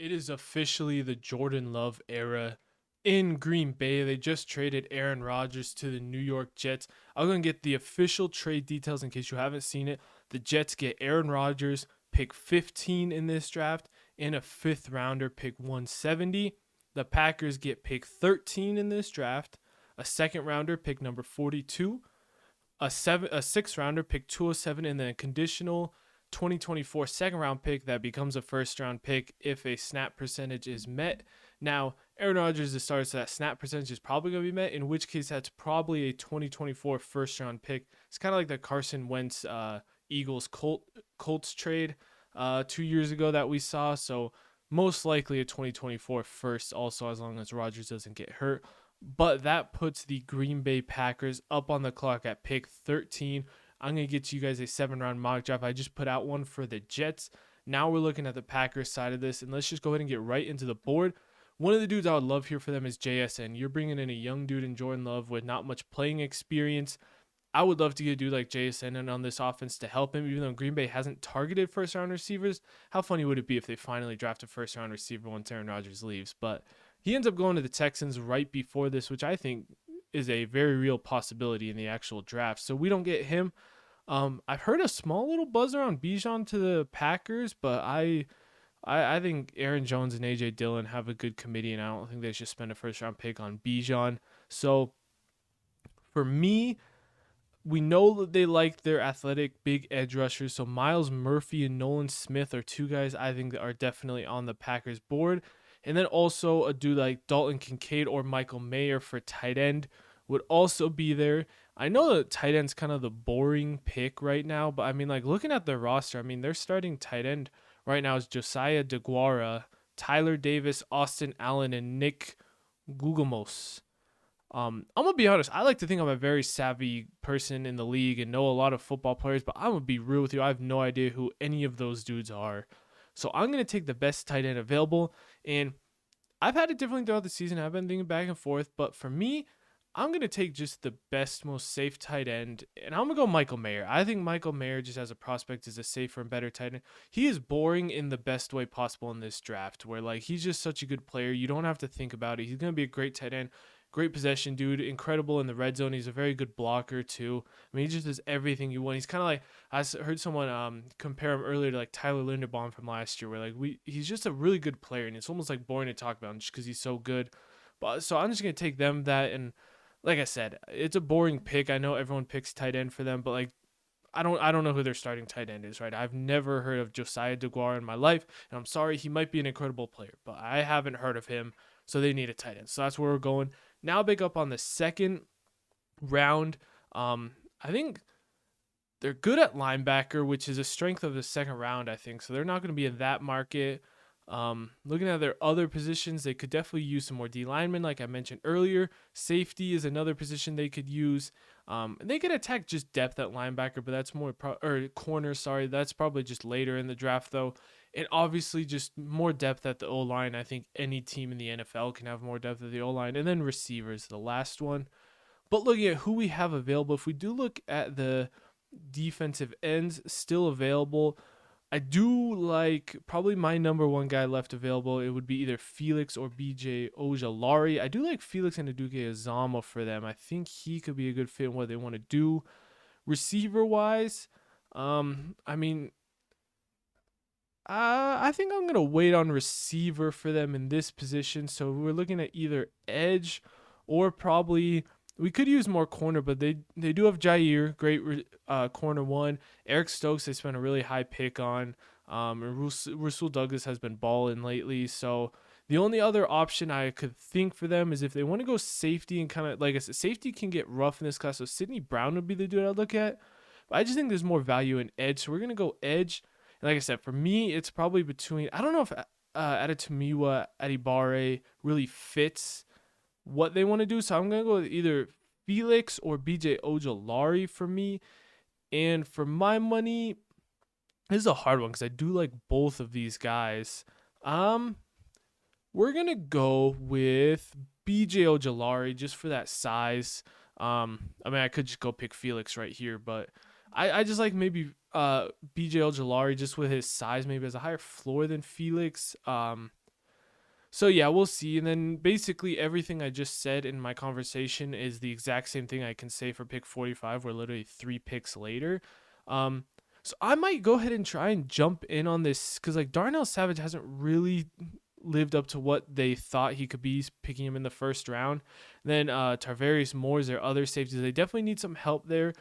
It is officially the Jordan Love era in Green Bay. They just traded Aaron Rodgers to the New York Jets. I'm going to get the official trade details in case you haven't seen it. The Jets get Aaron Rodgers, pick 15 in this draft, and a fifth rounder, pick 170. The Packers get pick 13 in this draft, a second rounder, pick number 42, a sixth rounder, pick 207, and then a conditional 2024 second round pick that becomes a first round pick if a snap percentage is met. Now, Aaron Rodgers is the starter, so that snap percentage is probably going to be met, in which case that's probably a 2024 first round pick. It's kind of like the Carson Wentz Eagles Colts trade 2 years ago that we saw. So, most likely a 2024 first, also, as long as Rodgers doesn't get hurt. But that puts the Green Bay Packers up on the clock at pick 13. I'm going to get you guys a 7-round mock draft. I just put out one for the Jets. Now we're looking at the Packers side of this, and let's just go ahead and get right into the board. One of the dudes I would love here for them is JSN. You're bringing in a young dude in Jordan Love with not much playing experience. I would love to get a dude like JSN in on this offense to help him, even though Green Bay hasn't targeted first-round receivers. How funny would it be if they finally draft a first-round receiver once Aaron Rodgers leaves? But he ends up going to the Texans right before this, which I think is a very real possibility in the actual draft. So we don't get him. I've heard a small little buzz around Bijan to the Packers, but I think Aaron Jones and AJ Dillon have a good committee, and I don't think they should spend a first round pick on Bijan. So for me, we know that they like their athletic big edge rushers. So Miles Murphy and Nolan Smith are two guys I think that are definitely on the Packers board. And then also a dude like Dalton Kincaid or Michael Mayer for tight end would also be there. I know that tight end's kind of the boring pick right now, but I mean, like looking at their roster, I mean, their starting tight end right now is Josiah DeGuara, Tyler Davis, Austin Allen, and Nick Gugamos. I'm gonna be honest. I like to think I'm a very savvy person in the league and know a lot of football players, but I'm gonna be real with you. I have no idea who any of those dudes are. So I'm gonna take the best tight end available, and I've had it differently throughout the season. I've been thinking back and forth, but for me, I'm going to take just the best, most safe tight end, and I'm going to go Michael Mayer. I think Michael Mayer, just as a prospect, is a safer and better tight end. He is boring in the best way possible in this draft, where like he's just such a good player. You don't have to think about it. He's going to be a great tight end, great possession dude, incredible in the red zone. He's a very good blocker too. I mean, he just does everything you want. He's kind of like, I heard someone compare him earlier to like Tyler Linderbaum from last year, where like he's just a really good player, and it's almost like boring to talk about him just because he's so good. But so I'm just going to take them that. And like I said, it's a boring pick. I know everyone picks tight end for them, but like I don't know who their starting tight end is, right? I've never heard of Josiah DeGuara in my life, and I'm sorry, he might be an incredible player, but I haven't heard of him, so they need a tight end. So that's where we're going. Now big up on the second round. I think they're good at linebacker, which is a strength of the second round, I think. So they're not going to be in that market. Looking at their other positions, they could definitely use some more D linemen, like I mentioned earlier. Safety is another position they could use. And they could attack just depth at linebacker, but that's more or corner. Sorry, that's probably just later in the draft though. And obviously, just more depth at the O line. I think any team in the NFL can have more depth at the O line, and then receivers, the last one. But looking at who we have available, if we do look at the defensive ends still available, I do like probably my number one guy left available. It would be either Felix or BJ Ojolari. I do like Felix and Aduke Azama for them. I think he could be a good fit in what they want to do. Receiver wise, I mean, I think I'm gonna wait on receiver for them in this position. So we're looking at either edge or probably we could use more corner, but they do have Jair, great corner one. Eric Stokes they spent a really high pick on. And Russell Douglas has been balling lately. So the only other option I could think for them is if they want to go safety and kind of like I said, safety can get rough in this class. So Sidney Brown would be the dude I'd look at. But I just think there's more value in edge. So we're gonna go edge. And like I said, for me, it's probably between I don't know if Adetomiwa Adibare really fits what they want to do. So I'm going to go with either Felix or BJ Ojolari for me. And for my money, this is a hard one because I do like both of these guys. We're going to go with BJ Ojolari just for that size. I mean, I could just go pick Felix right here, but I just like maybe BJ Ojolari just with his size maybe has a higher floor than Felix. So yeah, we'll see. And then basically everything I just said in my conversation is the exact same thing I can say for pick 45. We're literally 3 picks later. Um, so I might go ahead and try and jump in on this because like Darnell Savage hasn't really lived up to what they thought he could be, picking him in the first round. Then Tarvarius Moore is their other safeties. They definitely need some help there.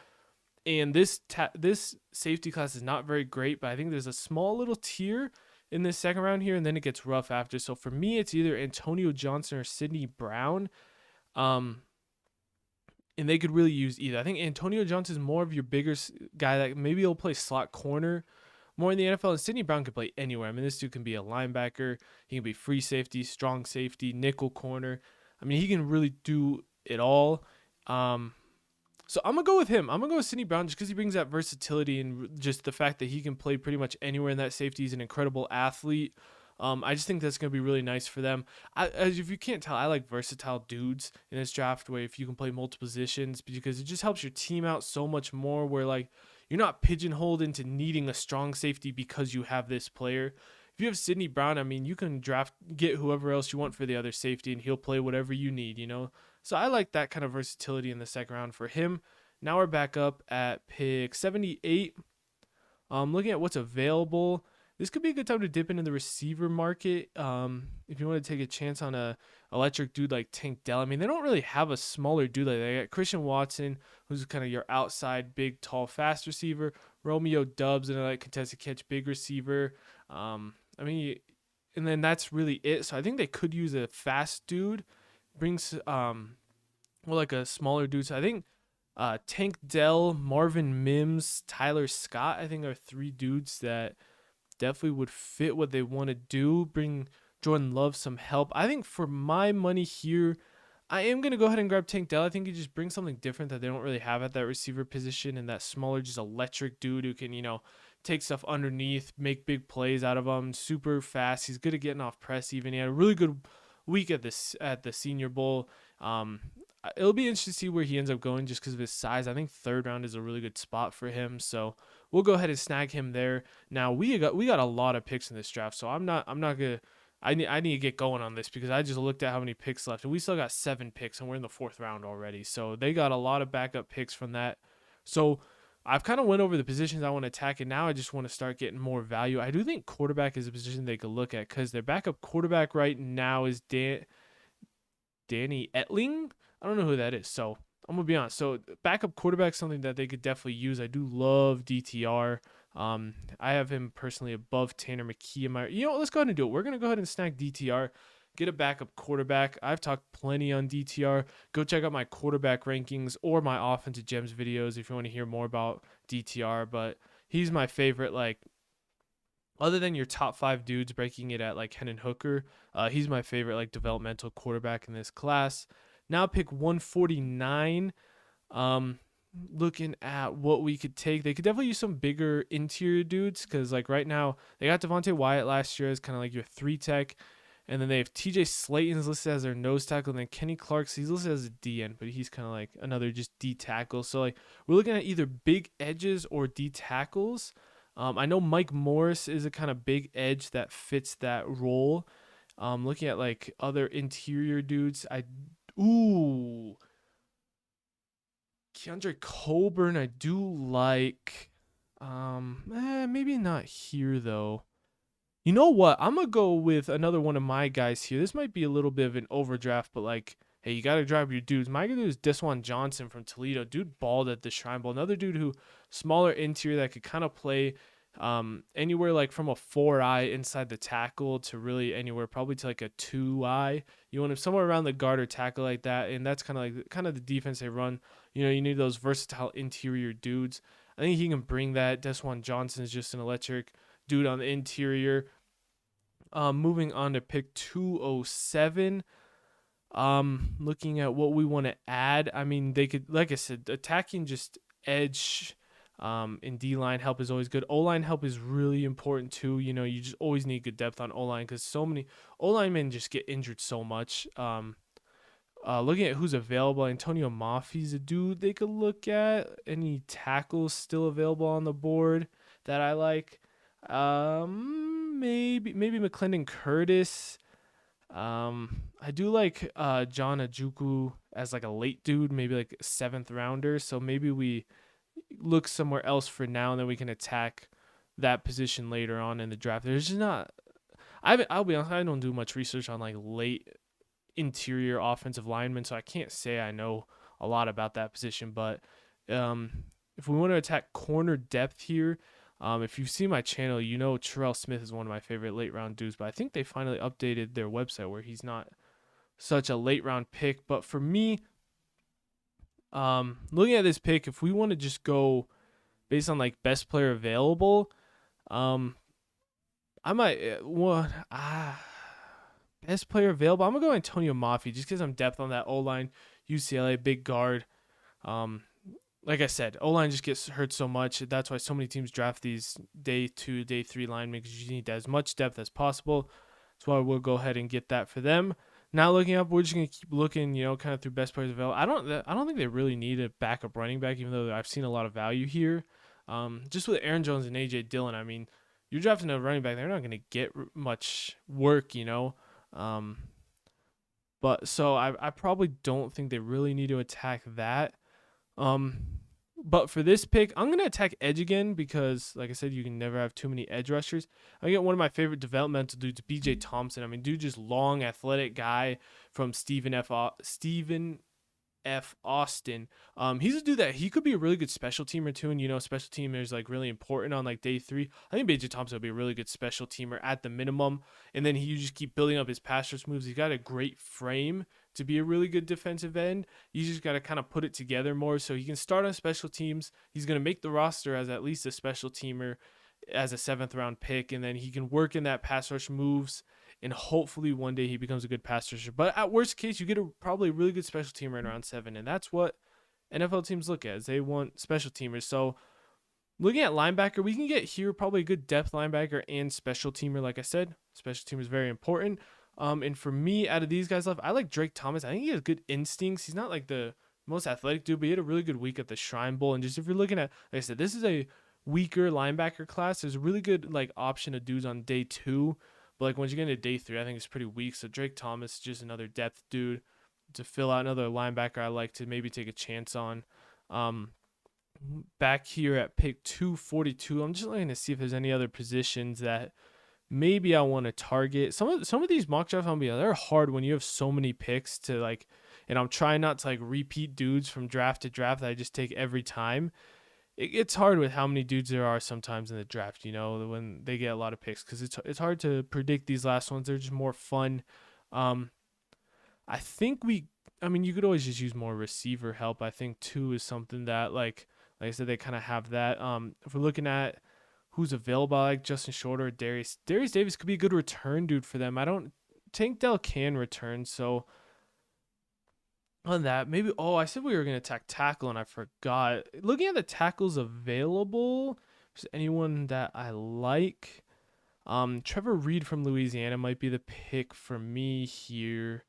And this safety class is not very great, but I think there's a small little tier in this second round here, and then it gets rough after. So for me, it's either Antonio Johnson or Sidney Brown. Um, and they could really use either. I think Antonio Johnson is more of your bigger guy that maybe he'll play slot corner more in the NFL, and Sidney Brown can play anywhere. I mean, this dude can be a linebacker, he can be free safety, strong safety, nickel corner. I mean, he can really do it all. So I'm gonna go with him. I'm gonna go with Sidney Brown just because he brings that versatility and just the fact that he can play pretty much anywhere in that safety. He's an incredible athlete. I just think that's gonna be really nice for them. As if you can't tell, I like versatile dudes in this draft where if you can play multiple positions because it just helps your team out so much more. Where like you're not pigeonholed into needing a strong safety because you have this player. If you have Sidney Brown, I mean, you can get whoever else you want for the other safety, and he'll play whatever you need. So I like that kind of versatility in the second round for him. Now we're back up at pick 78. Looking at what's available, this could be a good time to dip into the receiver market. If you want to take a chance on a electric dude like Tank Dell. I mean, they don't really have a smaller dude like that. They got Christian Watson, who's kind of your outside, big, tall, fast receiver. Romeo Dubs, and like contested catch, big receiver. I mean, and then that's really it. So I think they could use a fast dude. Brings like a smaller dude. So I think Tank Dell, Marvin Mims, Tyler Scott, I think are 3 dudes that definitely would fit what they want to do. Bring Jordan Love some help. I think for my money here, I am going to go ahead and grab Tank Dell. I think he just brings something different that they don't really have at that receiver position, and that smaller, just electric dude who can, take stuff underneath, make big plays out of them, super fast. He's good at getting off press even. He had a really good week at the Senior Bowl. It'll be interesting to see where he ends up going just because of his size. I think third round is a really good spot for him, so we'll go ahead and snag him there. Now we got a lot of picks in this draft, so I'm not gonna. I need to get going on this because I just looked at how many picks left, and we still got 7 picks, and we're in the 4th round already. So they got a lot of backup picks from that. So I've kind of went over the positions I want to attack, and now I just want to start getting more value. I do think quarterback is a position they could look at because their backup quarterback right now is Danny Etling. I don't know who that is, so I'm gonna be honest. So backup quarterback is something that they could definitely use. I do love DTR. I have him personally above Tanner McKee in my. Let's go ahead and do it. We're gonna go ahead and snag DTR, get a backup quarterback. I've talked plenty on DTR. Go check out my quarterback rankings or my offensive gems videos if you want to hear more about DTR. But he's my favorite. Like, other than your top 5 dudes breaking it at like Hendon Hooker, he's my favorite like developmental quarterback in this class. Now pick 149. Looking at what we could take, they could definitely use some bigger interior dudes because like right now they got Devontae Wyatt last year as kind of like your 3 tech, and then they have TJ Slayton's listed as their nose tackle, and then Kenny Clark's he's listed as a DN, but he's kind of like another just D tackle. So like we're looking at either big edges or D tackles. I know Mike Morris is a kind of big edge that fits that role. Looking at like other interior dudes, Keandre Coburn, I do like. Maybe not here though. You know what? I'm gonna go with another one of my guys here. This might be a little bit of an overdraft, but like, hey, you gotta drive your dudes. My dude is Deshaun Johnson from Toledo. Dude balled at the Shrine Bowl. Another dude who smaller interior that could kind of play anywhere like from a 4-eye inside the tackle to really anywhere, probably to like a 2-eye. You want him somewhere around the guard or tackle like that, and that's kind of the defense they run. You need those versatile interior dudes. I think he can bring that. Deshaun Johnson is just an electric dude on the interior. Moving on to pick 207. Looking at what we want to add. I mean, they could, like I said, attacking just edge in D-line help is always good. O-line help is really important too. You just always need good depth on O-line because so many O-linemen just get injured so much. Looking at who's available, Antonio Mafi's a dude they could look at. Any tackles still available on the board that I like? Maybe McClendon Curtis. I do like John Ajuku as like a late dude, maybe like seventh rounder. So maybe we look somewhere else for now, and then we can attack that position later on in the draft. There's just not. I'll be honest. I don't do much research on like late interior offensive linemen, so I can't say I know a lot about that position. But um, if we want to attack corner depth here, if you see my channel, you know Terrell Smith is one of my favorite late round dudes. But I think they finally updated their website where he's not such a late round pick. But for me, looking at this pick, if we want to just go based on like best player available, um, I might best player available. I'm gonna go Antonio Mafi just because I'm depth on that O line. UCLA big guard. Um, like I said, O line just gets hurt so much. That's why so many teams draft these day 2, day 3 linemen because you need as much depth as possible. That's why we'll go ahead and get that for them. Now looking up, we're just gonna keep looking, kind of through best players available. I don't think they really need a backup running back, even though I've seen a lot of value here. Just with Aaron Jones and AJ Dillon, I mean, you're drafting a running back, they're not gonna get much work. Um, but so I probably don't think they really need to attack that. Um, but for this pick, I'm gonna attack edge again because, like I said, you can never have too many edge rushers. I get one of my favorite developmental dudes, BJ Thompson. I mean, dude, just long, athletic guy from Stephen F. Austin. He's a dude that he could be a really good special teamer too, and special teamers like really important on like day 3. I think BJ Thompson would be a really good special teamer at the minimum, and then you just keep building up his pass rush moves. He's got a great frame to be a really good defensive end. You just got to kind of put it together more so he can start on special teams. He's going to make the roster as at least a special teamer as a 7th round pick, and then he can work in that pass rush moves, and hopefully one day he becomes a good pass rusher. But at worst case, you get probably a really good special teamer in round 7, and that's what NFL teams look at. Is they want special teamers. So looking at linebacker, we can get here probably a good depth linebacker and special teamer. Like I said, special teamer is very important. And for me, out of these guys left, I like Drake Thomas. I think he has good instincts. He's not like the most athletic dude, but he had a really good week at the Shrine Bowl. And just if you're looking at, like I said, this is a weaker linebacker class. There's a really good like option of dudes on day 2. But like once you get into day 3, I think it's pretty weak. So Drake Thomas is just another depth dude to fill out, another linebacker I like to maybe take a chance on. Back here at pick 242, I'm just looking to see if there's any other positions that maybe I want to target. Some of these mock drafts, they're hard when you have so many picks to like, and I'm trying not to like repeat dudes from draft to draft that I just take every time. It's hard with how many dudes there are sometimes in the draft, when they get a lot of picks, because it's hard to predict these last ones. They're just more fun. I think you could always just use more receiver help. I think 2 is something that like I said, they kind of have that. If we're looking at who's available, like Justin Shorter or Darius Davis could be a good return dude for them. I don't think Dell can return, so on that, maybe. Oh, I said we were gonna attack tackle, and I forgot. Looking at the tackles available, is anyone that I like? Trevor Reed from Louisiana might be the pick for me here.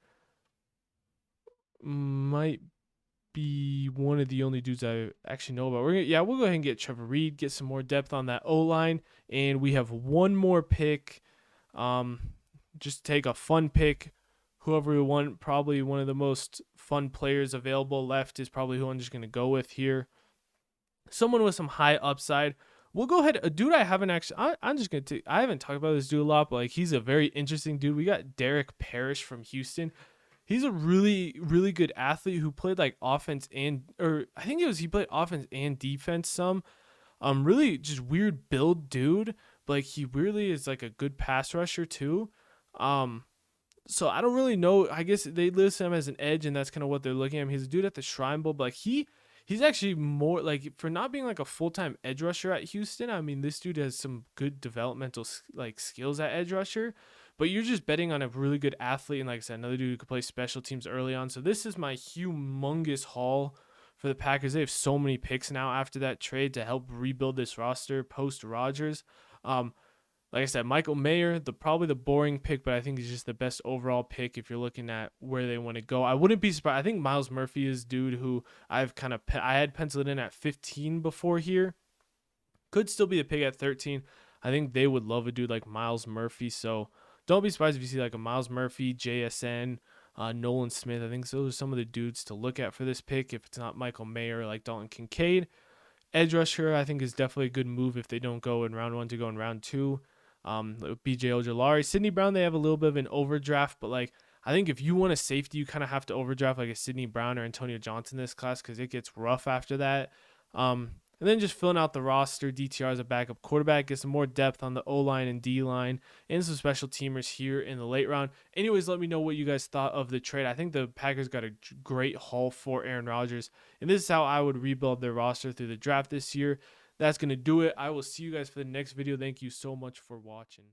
Might be one of the only dudes I actually know about. We'll go ahead and get Trevor Reed, get some more depth on that O line, and we have one more pick. Just take a fun pick. Whoever we want, probably one of the most fun players available left is probably who I'm just gonna go with here. Someone with some high upside. We'll go ahead. A dude I haven't actually. I'm just gonna take. I haven't talked about this dude a lot, but like he's a very interesting dude. We got Derek Parrish from Houston. He's a really, really good athlete who played like offense he played offense and defense some. Really just weird build dude, but like he really is like a good pass rusher too. So I don't really know. I guess they list him as an edge, and that's kind of what they're looking at him. He's a dude at the Shrine Bowl, but like he's actually more like, for not being like a full-time edge rusher at Houston. I mean, this dude has some good developmental like skills at edge rusher. But you're just betting on a really good athlete, and like I said, another dude who could play special teams early on. So this is my humongous haul for the Packers. They have so many picks now after that trade to help rebuild this roster post Rodgers. Like I said, Michael Mayer, probably the boring pick, but I think he's just the best overall pick if you're looking at where they want to go. I wouldn't be surprised. I think Miles Murphy is dude who I had penciled in at 15 before here. Could still be the pick at 13. I think they would love a dude like Miles Murphy, so don't be surprised if you see like a Miles Murphy, JSN, Nolan Smith. I think those are some of the dudes to look at for this pick if it's not Michael Mayer, like Dalton Kincaid. Edge rusher, I think, is definitely a good move if they don't go in round 1 to go in round 2. BJ Ojolari, Sidney Brown, they have a little bit of an overdraft, but like I think if you want a safety, you kind of have to overdraft like a Sidney Brown or Antonio Johnson in this class because it gets rough after that. And then just filling out the roster, DTR as a backup quarterback, get some more depth on the O-line and D-line, and some special teamers here in the late round. Anyways, let me know what you guys thought of the trade. I think the Packers got a great haul for Aaron Rodgers, and this is how I would rebuild their roster through the draft this year. That's going to do it. I will see you guys for the next video. Thank you so much for watching.